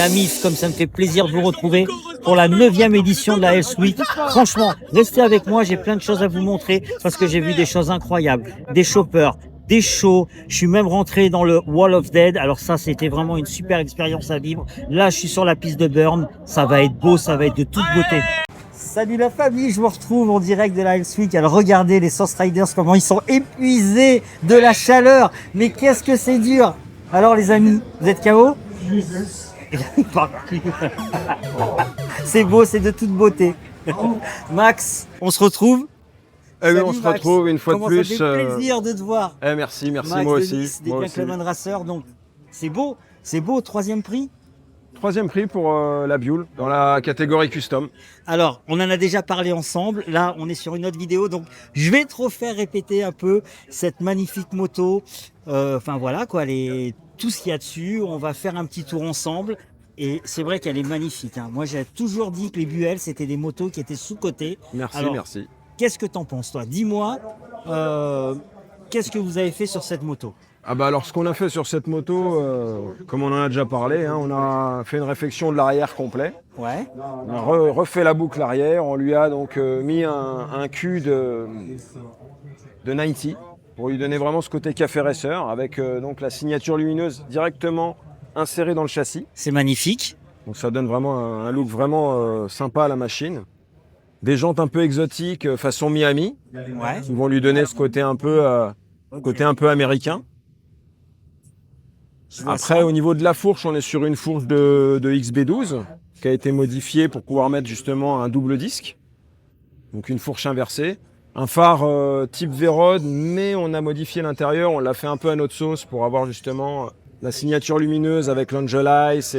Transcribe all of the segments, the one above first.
Amis, comme ça me fait plaisir de vous retrouver pour la 9e édition de la Health Week. Franchement, restez avec moi, j'ai plein de choses à vous montrer parce que j'ai vu des choses incroyables, des choppers, des shows. Je suis même rentré dans le Wall of Dead. Alors ça, c'était vraiment une super expérience à vivre. Là, je suis sur la piste de Burn. Ça va être beau, ça va être de toute beauté. Salut la famille, je vous retrouve en direct de la Health Week. Alors regardez les Source Riders, comment ils sont épuisés de la chaleur. Mais qu'est-ce que c'est dur. Alors les amis, vous êtes KO? C'est beau, c'est de toute beauté. Max, on se retrouve. Oui, on se retrouve une fois de plus. Ça fait plaisir de te voir. Merci, Max moi aussi. Nice, des Gentleman Racers, donc c'est beau, 3e prix. 3e prix pour la Buell dans la catégorie custom. Alors, on en a déjà parlé ensemble. Là, on est sur une autre vidéo, donc je vais te refaire répéter un peu cette magnifique moto. Enfin voilà quoi, tout ce qu'il y a dessus. On va faire un petit tour ensemble. Et c'est vrai qu'elle est magnifique. Hein. Moi, j'ai toujours dit que les Buell, c'était des motos qui étaient sous-cotées. Merci, alors, merci. Qu'est-ce que t'en penses, toi? Dis-moi, qu'est-ce que vous avez fait sur cette moto? Ah bah alors, ce qu'on a fait sur cette moto, comme on en a déjà parlé, hein, on a fait une réfection de l'arrière complet. Ouais. On a refait la boucle arrière. On lui a donc mis un cul de 90 pour lui donner vraiment ce côté café racer avec donc la signature lumineuse directement insérée dans le châssis. C'est magnifique. Donc ça donne vraiment un look vraiment sympa à la machine. Des jantes un peu exotiques façon Miami, Ouais. qui vont lui donner ce côté un peu américain. Après, au niveau de la fourche, on est sur une fourche de XB12 qui a été modifiée pour pouvoir mettre justement un double disque. Donc une fourche inversée. Un phare type V-Rod, mais on a modifié l'intérieur, on l'a fait un peu à notre sauce pour avoir justement la signature lumineuse avec l'Angel Eyes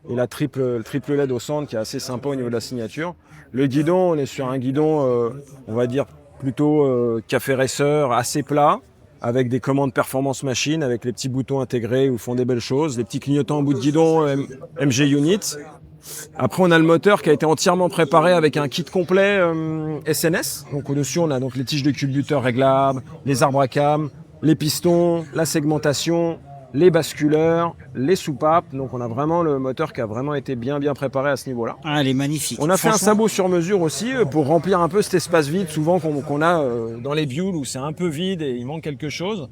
et la triple LED au centre qui est assez sympa au niveau de la signature. Le guidon, on est sur un guidon, on va dire plutôt café racer, assez plat, avec des commandes performance machine, avec les petits boutons intégrés où font des belles choses, les petits clignotants en bout de guidon MG Unit. Après, on a le moteur qui a été entièrement préparé avec un kit complet SNS. Donc au-dessus, on a donc les tiges de culbuteur réglables, les arbres à cam, les pistons, la segmentation, les basculeurs, les soupapes. Donc on a vraiment le moteur qui a vraiment été bien préparé à ce niveau-là. Ah, elle est magnifique. On a fait un sabot sur mesure aussi pour remplir un peu cet espace vide souvent qu'on a dans les Buell où c'est un peu vide et il manque quelque chose.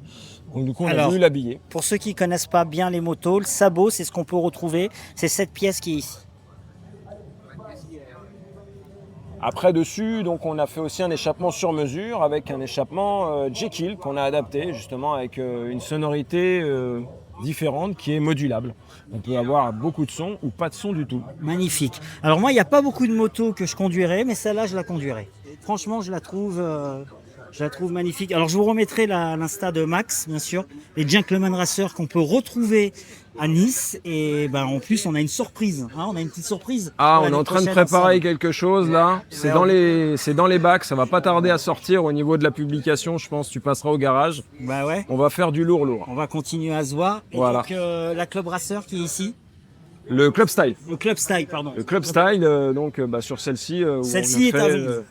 Donc du coup, on a voulu l'habiller. Pour ceux qui connaissent pas bien les motos, le sabot, c'est ce qu'on peut retrouver. C'est cette pièce qui est ici. Après dessus, donc on a fait aussi un échappement sur mesure avec un échappement Jekyll qu'on a adapté justement avec une sonorité différente qui est modulable. On peut avoir beaucoup de son ou pas de son du tout. Magnifique. Alors moi, il n'y a pas beaucoup de motos que je conduirais, mais celle-là, je la conduirais. Franchement, je la trouve magnifique. Alors je vous remettrai l'insta de Max, bien sûr, les Gentleman Racers qu'on peut retrouver à Nice. Et ben en plus, on a une surprise. Hein, on a une petite surprise. Ah, on est en train de préparer quelque chose là. C'est dans les bacs. Ça va pas tarder à sortir au niveau de la publication. Je pense tu passeras au garage. Bah ouais. On va faire du lourd. On va continuer à se voir. Et voilà. donc la Club Racer qui est ici. Le Club Style. Le Club Style, pardon. Le Club Style, donc sur celle-ci. Celle-ci est à vous.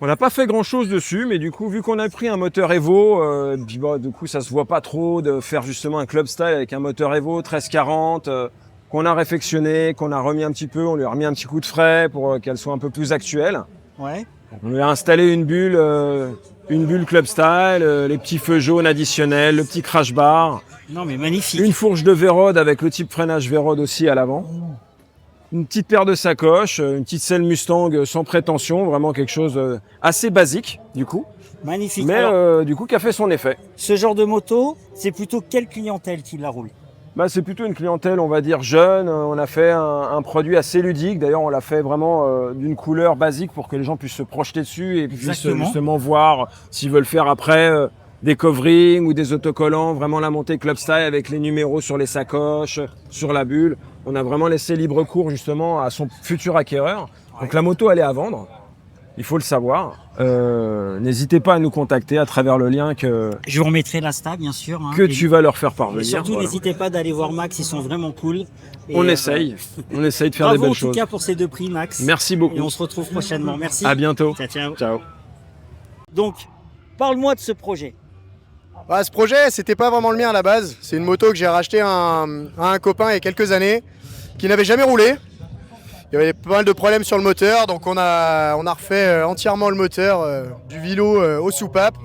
On n'a pas fait grand chose dessus, mais du coup, vu qu'on a pris un moteur Evo, du coup, ça se voit pas trop de faire justement un Club Style avec un moteur Evo 1340 qu'on a réfectionné, qu'on a remis un petit peu, on lui a remis un petit coup de frais pour qu'elle soit un peu plus actuelle. Ouais. On lui a installé une bulle Club Style, les petits feux jaunes additionnels, le petit crash bar. Non mais magnifique. Une fourche de V-Rod avec le type freinage V-Rod aussi à l'avant. Une petite paire de sacoches, une petite selle Mustang sans prétention, vraiment quelque chose assez basique du coup. Magnifique. Mais alors, du coup qui a fait son effet. Ce genre de moto, c'est plutôt quelle clientèle qui la roule? C'est plutôt une clientèle, on va dire, jeune. On a fait un produit assez ludique. D'ailleurs, on l'a fait vraiment d'une couleur basique pour que les gens puissent se projeter dessus et puissent justement voir s'ils veulent faire après des coverings ou des autocollants, vraiment la montée Club Style avec les numéros sur les sacoches, sur la bulle. On a vraiment laissé libre cours justement à son futur acquéreur. Donc la moto, elle est à vendre. Il faut le savoir. N'hésitez pas à nous contacter à travers le lien que je vous remettrai l'insta, bien sûr. Hein, que tu vas leur faire parvenir. Et surtout, n'hésitez pas d'aller voir Max, ils sont vraiment cool. Et on essaye de faire des belles choses. Bravo en tout cas pour ces 2 prix, Max. Merci beaucoup. Et on se retrouve prochainement. Merci. À bientôt. Ciao. Ciao. Donc, parle-moi de ce projet. Ce projet, c'était pas vraiment le mien à la base. C'est une moto que j'ai rachetée à un copain il y a quelques années. qui n'avait jamais roulé. Il y avait pas mal de problèmes sur le moteur, donc on a refait entièrement le moteur du vélo aux soupapes.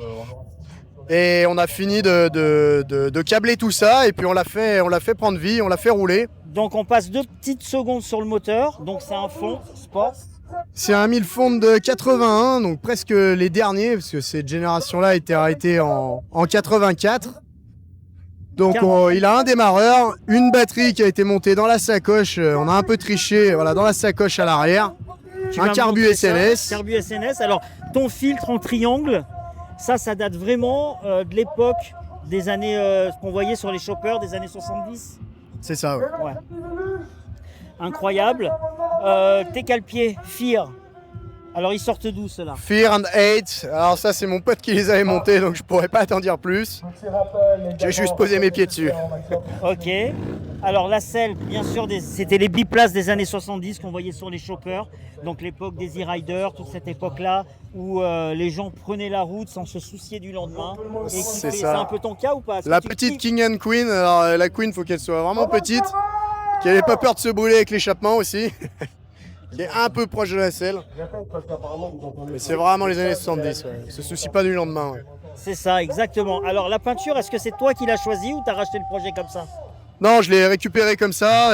Et on a fini de câbler tout ça et puis on l'a fait prendre vie, on l'a fait rouler. Donc on passe 2 petites secondes sur le moteur, donc c'est un fond sport. C'est un 1000 Fond de 81, donc presque les derniers, parce que cette génération-là a été arrêtée en 84. Donc il a un démarreur, une batterie qui a été montée dans la sacoche, on a un peu triché, voilà, dans la sacoche à l'arrière. Un carbu SNS. Carbu SNS. Alors ton filtre en triangle, ça date vraiment de l'époque des années, ce qu'on voyait sur les choppers des années 70. C'est ça, ouais. Ouais. Incroyable. Tes cale-pieds, Fear. Alors ils sortent d'où ceux-là? Fear and Hate. Alors ça c'est mon pote qui les avait montés, donc je pourrais pas t'en dire plus. J'ai juste posé mes pieds dessus. Ok. Alors la selle, bien sûr, c'était les biplaces des années 70 qu'on voyait sur les choppers. Donc l'époque des e-riders, toute cette époque-là où les gens prenaient la route sans se soucier du lendemain. C'est ça. un peu ton cas ou pas? La petite King and Queen. Alors la Queen, faut qu'elle soit vraiment petite, qu'elle ait pas peur de se brûler avec l'échappement aussi. Qui est un peu proche de la selle. Mais c'est vraiment les années 70, ouais. Se soucie pas du lendemain. Ouais. C'est ça, exactement. Alors la peinture, est-ce que c'est toi qui l'as choisie ou t'as racheté le projet comme ça? Non, je l'ai récupéré comme ça.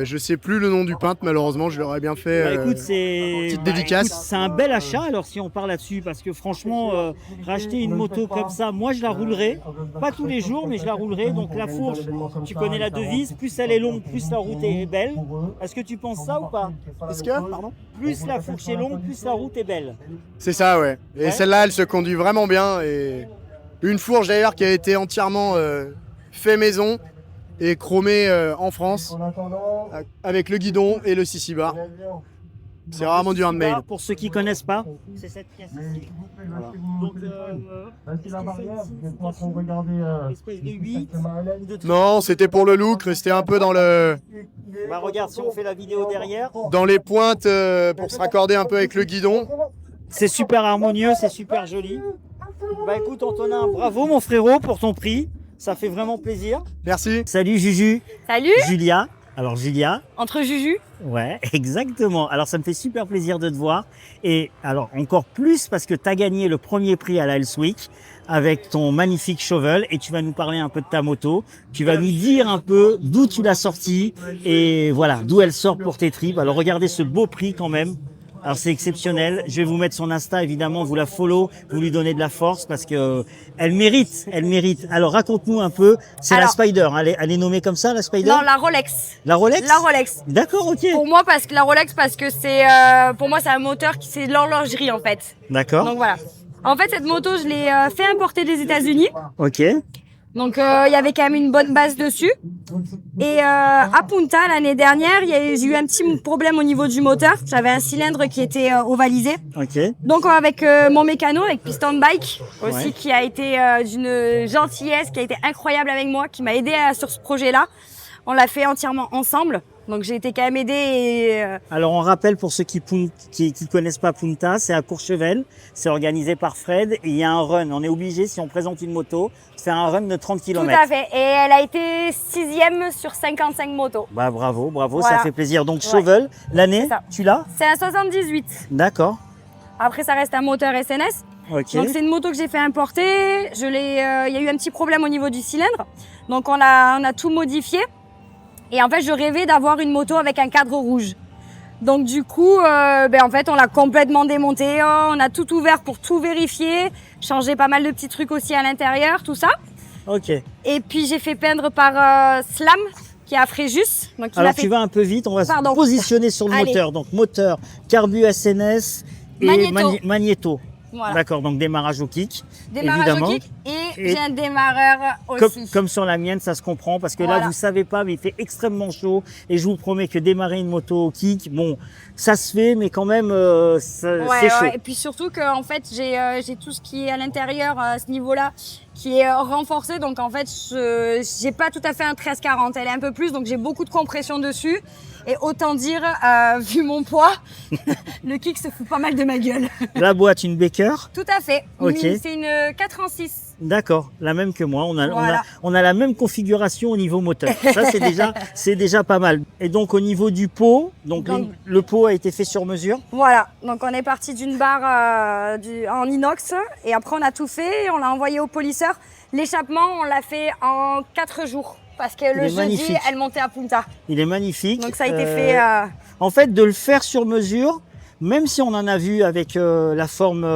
Je sais plus le nom du peintre, malheureusement, je l'aurais bien fait. Écoute, petite dédicace. C'est un bel achat alors si on parle là-dessus, parce que franchement, racheter une moto comme ça, moi je la roulerai, pas tous les jours, mais je la roulerai. Donc la fourche, tu connais la devise, plus elle est longue, plus la route est belle. Est-ce que tu penses ça ou pas? Est-ce que, pardon? Plus la fourche est longue, plus la route est belle. C'est ça, ouais. Et ouais. Celle-là, elle se conduit vraiment bien. Et une fourche d'ailleurs qui a été entièrement fait maison et chromé en France avec le guidon et le sissi bar. C'est vraiment du handmade. Pour ceux qui connaissent pas, c'est cette pièce ici. Voilà. Donc, espèce de 8 non, c'était pour le look, rester un peu dans le. Bah regarde, si on fait la vidéo derrière. Dans les pointes pour se raccorder un peu avec le guidon. C'est super harmonieux, c'est super joli. Bah écoute Antonin, bravo mon frérot pour ton prix. Ça fait vraiment plaisir. Merci. Salut Juju. Salut. Julia. Alors Julia. Entre Juju. Ouais, exactement. Alors ça me fait super plaisir de te voir. Et alors encore plus parce que tu as gagné le premier prix à la Hells Week avec ton magnifique shovel et tu vas nous parler un peu de ta moto. Tu vas nous dire un peu d'où tu l'as sortie et voilà, d'où elle sort pour tes tripes. Alors regardez ce beau prix quand même. Alors c'est exceptionnel. Je vais vous mettre son Insta évidemment, vous la follow, vous lui donnez de la force parce que elle mérite, elle mérite. Alors raconte-nous un peu. C'est la Spider, elle est nommée comme ça la Spider? Non, la Rolex. La Rolex? La Rolex. D'accord, ok. Pour moi parce que la Rolex parce que c'est pour moi c'est un moteur qui c'est de l'horlogerie en fait. D'accord. Donc voilà. En fait cette moto je l'ai fait importer des États-Unis. Ok. Donc il y avait quand même une bonne base dessus. Et à Punta l'année dernière, j'ai eu un petit problème au niveau du moteur. J'avais un cylindre qui était ovalisé. Ok. Donc avec mon mécano, avec Piston Bike aussi, qui a été d'une gentillesse, qui a été incroyable avec moi, qui m'a aidé sur ce projet-là. On l'a fait entièrement ensemble. Donc j'ai été quand même aidée. Et, Alors on rappelle pour ceux qui connaissent pas Punta, c'est à Courchevel, c'est organisé par Fred et il y a un run. On est obligé, si on présente une moto, de faire un run de 30 km. Tout à fait. Et elle a été 6e sur 55 motos. Bah bravo, bravo, voilà. Ça fait plaisir. Donc Shovel, l'année, tu l'as? C'est un 78. D'accord. Après ça reste un moteur SNS. Okay. Donc c'est une moto que j'ai fait importer. Il y a eu un petit problème au niveau du cylindre. Donc on a tout modifié. Et en fait, je rêvais d'avoir une moto avec un cadre rouge. Donc du coup, en fait, on l'a complètement démonté. On a tout ouvert pour tout vérifier. Changé pas mal de petits trucs aussi à l'intérieur, tout ça. Ok. Et puis j'ai fait peindre par Slam, qui est à Fréjus. Donc, alors tu vas un peu vite, on va se positionner sur le moteur. Donc moteur, carbu SNS et magnéto. Voilà. D'accord, donc démarrage au kick. Démarrage évidemment. au kick et j'ai un démarreur aussi. Comme sur la mienne, ça se comprend parce que là, vous savez pas, mais il fait extrêmement chaud et je vous promets que démarrer une moto au kick, bon, ça se fait, mais quand même, c'est chaud. Et puis surtout que en fait, j'ai tout ce qui est à l'intérieur à ce niveau-là qui est renforcé, donc en fait, j'ai pas tout à fait un 1340, elle est un peu plus, donc j'ai beaucoup de compression dessus. Et autant dire, vu mon poids, le kick se fout pas mal de ma gueule. La boîte, une bécane. cœur. Tout à fait. Ok. C'est une 4 en 6. D'accord, la même que moi. Voilà. On a la même configuration au niveau moteur. Ça, c'est déjà pas mal. Et donc, au niveau du pot, Donc- le pot a été fait sur mesure. Voilà, donc on est parti d'une barre en inox et après on a tout fait, on l'a envoyé au polisseur. L'échappement, on l'a fait en 4 jours parce que le est jeudi, magnifique. elle montait à Punta. Il est magnifique. Donc ça a été fait. En fait, de le faire sur mesure, même si on en a vu avec la forme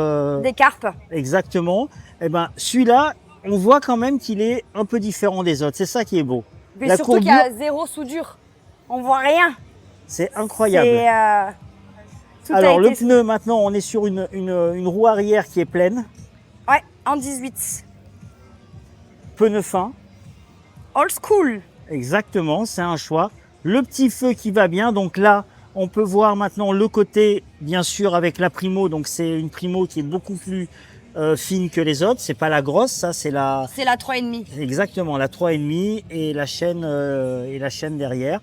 Des carpes. exactement, eh ben, celui-là, on voit quand même qu'il est un peu différent des autres. C'est ça qui est beau. Mais La surtout qu'il y courbure, a 0 soudure. On voit rien. c'est incroyable. C'est, tout Alors, a le été... pneu, maintenant, on est sur une roue arrière qui est pleine, Ouais, en 18. pneu fin. Old school. Exactement, c'est un choix. Le petit feu qui va bien, donc là, on peut voir maintenant le côté, bien sûr, avec la Primo. Donc c'est une Primo qui est beaucoup plus fine que les autres. C'est pas la grosse, ça, c'est la C'est la 3,5. exactement la 3,5 et la chaîne derrière.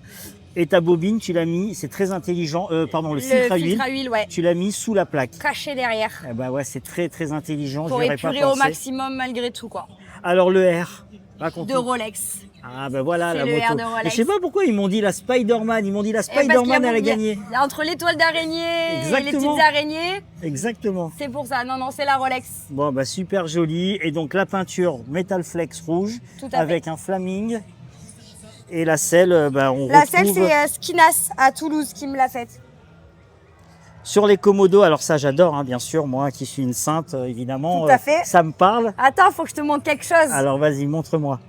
Et ta bobine, tu l'as mis, c'est très intelligent. Pardon, le filtre à huile, filtre à huile, ouais. tu l'as mis sous la plaque. Caché derrière. Eh ben ouais, c'est très très intelligent. Pour j'y aurais pas épurer au pensé. maximum malgré tout, quoi. Alors le R, raconte. De Rolex. Ah ben voilà C'est la le moto. R de Rolex. Et je sais pas pourquoi ils m'ont dit la Spider-Man. Ils m'ont dit la Eh, parce qu'il y Spider-Man, elle a il y gagné. il y a entre l'étoile d'araignée et les Exactement. petites araignées, Exactement. c'est pour ça. Non, non, c'est la Rolex. Bon bah super joli. Et donc la peinture Metal Flex rouge Tout à avec un flaming. Et la selle, bah, on La retrouve selle, c'est Skinas à Toulouse qui me l'a faite. sur les Komodo. Alors ça j'adore, hein, bien sûr. Moi qui suis une sainte, évidemment, Tout à fait. ça me parle. Attends, faut que je te montre quelque chose. Alors vas-y, montre-moi.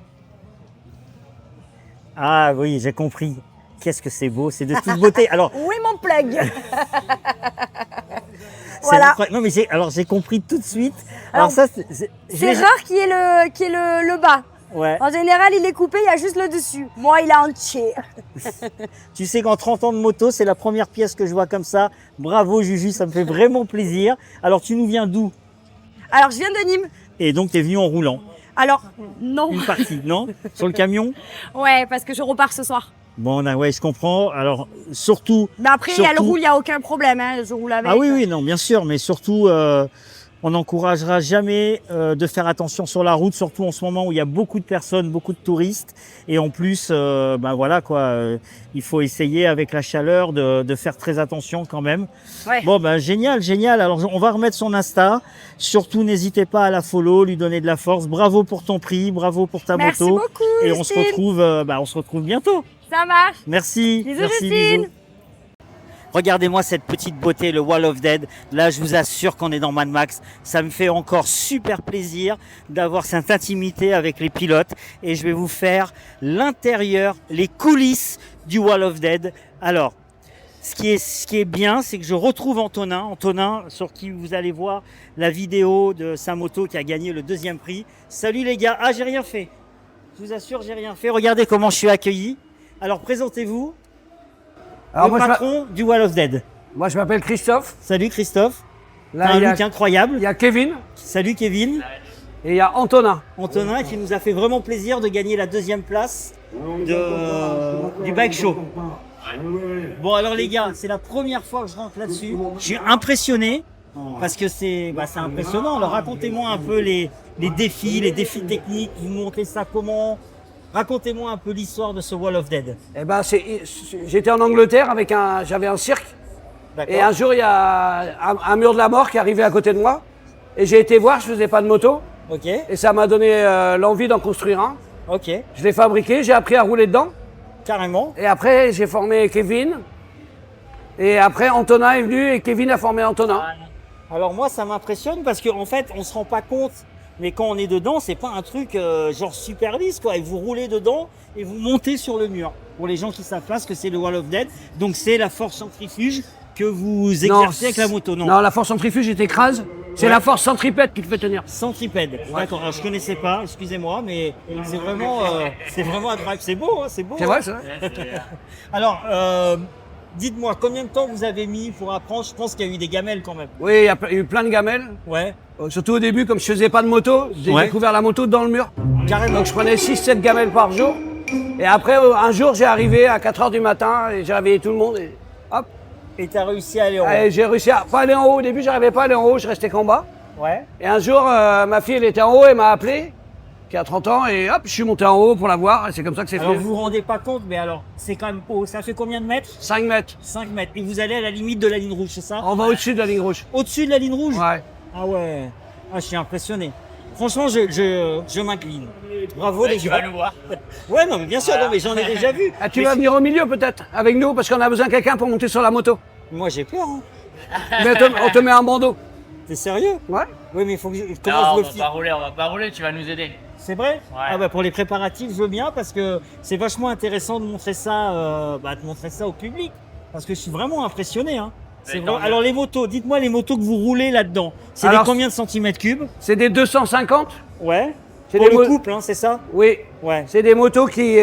Ah oui, j'ai compris. Qu'est-ce que c'est beau, c'est de toute beauté. Alors, Où est mon plug? c'est Voilà. incroyable. Non mais j'ai compris tout de suite. Alors, Alors, ça, C'est rare qu'il y ait le bas. Ouais. En général, il est coupé, il y a juste le dessus. Moi, il est entier. Tu sais qu'en 30 ans de moto, c'est la première pièce que je vois comme ça. Bravo Juju, ça me fait vraiment plaisir. Alors tu nous viens d'où? Alors, je viens de Nîmes. Et donc tu es venu en roulant. Alors, non. Une partie, non? Sur le camion? Ouais, parce que je repars ce soir. Bon, ouais, je comprends. Alors surtout... Mais après, elle surtout- roule, il n'y a aucun problème. Hein. Je roule avec. Ah oui, oui, non, bien sûr, mais surtout, on n'encouragera jamais de faire attention sur la route, surtout en ce moment où il y a beaucoup de personnes, beaucoup de touristes. Et en plus, ben voilà quoi, il faut essayer avec la chaleur de faire très attention quand même. Ouais. Bon, ben génial, génial. Alors on va remettre son Insta. Surtout, n'hésitez pas à la follow, lui donner de la force. Bravo pour ton prix, bravo pour ta Merci moto. beaucoup, Et on se Justine. retrouve bientôt. Ça marche. Merci. Bisous, merci, Justine. bisous. Regardez-moi cette petite beauté, le Wall of Dead. Là, je vous assure qu'on est dans Mad Max. Ça me fait encore super plaisir d'avoir cette intimité avec les pilotes. Et je vais vous faire l'intérieur, les coulisses du Wall of Dead. Alors, ce qui est bien, c'est que je retrouve Antonin. Antonin, sur qui vous allez voir la vidéo de sa moto qui a gagné le 2e prix. Salut les gars. Ah, j'ai rien fait. Je vous assure, j'ai rien fait. Regardez comment je suis accueilli. Alors, présentez-vous. Alors Le patron du Wall of Dead. moi je m'appelle Christophe. Salut Christophe. Là, T'as un il y a- look incroyable. Il y a Kevin Salut Kevin. et il y a Antonin. Antonin qui nous a fait vraiment plaisir de gagner la 2e place du bike show. Bon alors les gars, c'est la première fois que je rentre là-dessus. Je suis impressionné parce que c'est impressionnant. Alors racontez-moi un peu les défis techniques. Vous montrez ça comment? Racontez-moi un peu l'histoire de ce Wall of Dead. Eh ben, j'étais en Angleterre j'avais un cirque. D'accord. Et un jour, il y a un mur de la mort qui est arrivé à côté de moi. Et j'ai été voir, je faisais pas de moto. Ok, Et ça m'a donné l'envie d'en construire un. ok, Je l'ai fabriqué, j'ai appris à rouler dedans. carrément. Et après, j'ai formé Kevin. Et après, Antonin est venu et Kevin a formé Antonin. Alors moi, ça m'impressionne parce qu'en fait, on se rend pas compte, mais quand on est dedans, c'est pas un truc genre super lisse, quoi. Et vous roulez dedans et vous montez sur le mur. Pour les gens qui savent pas ce que c'est le Wall of Dead, donc c'est la force centrifuge que vous exercez avec la moto, non? Non, la force centrifuge, il t'écrase. C'est Ouais. la force centripète qui te fait tenir. Centripède. D'accord. Alors je connaissais pas, excusez-moi, mais c'est vraiment agréable. C'est beau, hein, c'est beau. C'est hein. vrai, ça? Alors, dites-moi, combien de temps vous avez mis pour apprendre? Je pense qu'il y a eu des gamelles quand même. Oui, il y a eu plein de gamelles. Ouais, Surtout au début, comme je faisais pas de moto, j'ai Ouais. découvert la moto dans le mur. carrément. Donc je prenais 6-7 gamelles par jour. Et après, un jour, j'ai arrivé à 4h du matin et j'ai réveillé tout le monde. Et hop, Et t'as réussi à aller en haut. allez, j'ai réussi à pas aller en haut. Au début, j'arrivais pas à aller en haut, je restais qu'en bas. Ouais. Et un jour, ma fille, elle était en haut, elle m'a appelé, qui a 30 ans, et hop, je suis monté en haut pour la voir, et c'est comme ça que c'est Alors fait. vous vous rendez pas compte, mais alors c'est quand même haut. Ça fait combien de mètres? 5 mètres. 5 mètres. Et vous allez à la limite de la ligne rouge, c'est ça? On va au-dessus de la ligne rouge. Au-dessus de la ligne rouge? Ouais. Ah ouais. Ah, je suis impressionné. Franchement, je m'incline. Bravo les Tu gars. vas nous voir. Ouais, non, mais bien sûr, non, mais j'en ai déjà vu. Ah, tu Mais vas venir au milieu peut-être, avec nous, parce qu'on a besoin de quelqu'un pour monter sur la moto. moi, j'ai peur. Hein. Mais on te met un bandeau. T'es sérieux? Ouais. Oui, mais il faut que je Non, comment je on le va file. pas rouler, on va pas rouler, tu vas nous aider. C'est vrai? Ouais. Ah bah pour les préparatifs, je veux bien parce que c'est vachement intéressant de montrer ça, au public. Parce que je suis vraiment impressionné. Hein. C'est tant vrai. mieux. Alors les motos, dites-moi les motos que vous roulez là-dedans. C'est des Alors, combien de centimètres cubes? C'est des 250. Ouais. C'est Pour des le mo- couple, hein, c'est ça? Oui. Ouais. C'est des motos qui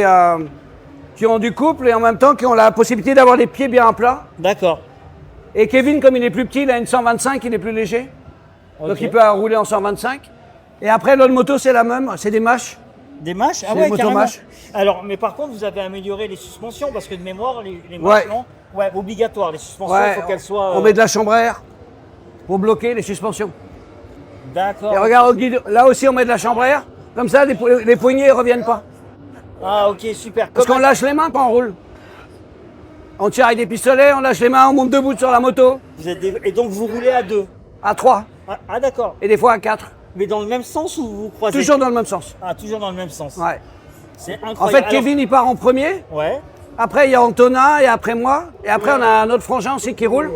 ont du couple et en même temps qui ont la possibilité d'avoir les pieds bien à plat. D'accord. Et Kevin, comme il est plus petit, il a une 125, il est plus léger. Donc Ok. il peut rouler en 125. Et après, l'autre moto, c'est la même, c'est des mâches. Des mâches? Ah C'est ouais, des motos carrément. mâches. Alors, mais par contre, vous avez amélioré les suspensions parce que de mémoire, les Ouais. mâches, non? Ouais, obligatoire. Les suspensions, il Ouais, faut qu'elles soient. on met de la chambre à air pour bloquer les suspensions. D'accord. Et regarde, au guidon, là aussi, on met de la chambre à air. Comme ça, les poignées ne reviennent pas. Ah, ok, super. Parce Comme qu'on lâche les mains quand on roule. On tire avec des pistolets, on lâche les mains, on monte debout sur la moto. Et donc, vous roulez à deux. À 3 Ah, d'accord. et des fois à 4. Mais dans le même sens ou vous croisez? Toujours dans le même sens. Ah, toujours dans le même sens. Ouais. C'est incroyable. En fait, Kevin, il part en premier. Alors- Ouais. Après, il y a Antonin et après moi. Et après, on a un autre frangin aussi qui roule.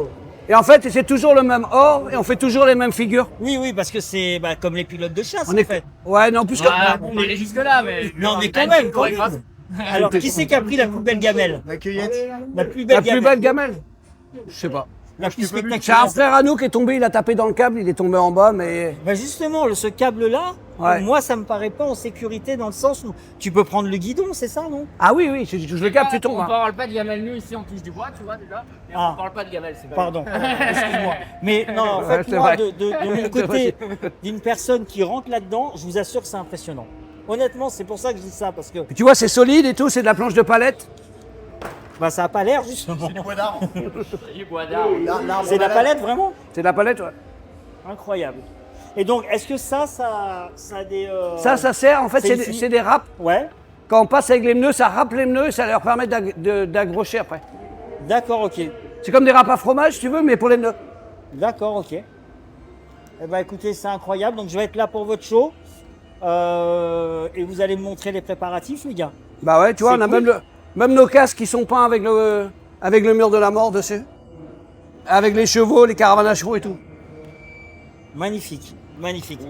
Et en fait, c'est toujours le même or et on fait toujours les mêmes figures. Oui, oui, parce que c'est comme les pilotes de chasse, On en est fait. Ouais, non, plus que. Voilà, on va aller jusque-là, mais. Non, mais quand même, quand même. Alors, qui c'est qui a pris la plus belle gamelle? La cueillette. La plus belle La plus belle gamelle. Je sais pas. La plus C'est un spectaculaire. frère à nous qui est tombé, il a tapé dans le câble, il est tombé en bas, mais. Bah justement, ce câble-là, Ouais. moi, ça me paraît pas en sécurité dans le sens où tu peux prendre le guidon, c'est ça, non? Ah oui, oui, si tu touches le câble, tu tombes. On hein. parle pas de gamelle, nous ici on touche du bois, tu vois déjà. Et Ah. on parle pas de gamelle, c'est pas Pardon, excuse-moi. Mais non, en fait, Ouais, c'est moi, vrai. de mon côté, d'une personne qui rentre là-dedans, je vous assure que c'est impressionnant. Honnêtement, c'est pour ça que je dis ça, parce que Puis tu vois, c'est solide et tout, c'est de la planche de palette. ça a pas l'air, justement. du bois d'arbre. C'est de la palette, vraiment? C'est de la palette, ouais. Incroyable. Et donc, est-ce que ça a des... Ça sert, en fait, c'est c'est ici. c'est des râpes. Ouais, Quand on passe avec les pneus, ça râpe les pneus et ça leur permet d'accrocher après. d'accord, ok. C'est comme des râpes à fromage, si tu veux, mais pour les pneus. D'accord, ok. Eh ben, écoutez, c'est incroyable. Donc, je vais être là pour votre show. Et vous allez me montrer les préparatifs, les gars. Bah ouais, tu vois, C'est on a cool. même nos casques qui sont peints avec le mur de la mort dessus. Avec les chevaux, les caravanes à chevaux et tout. Magnifique, magnifique.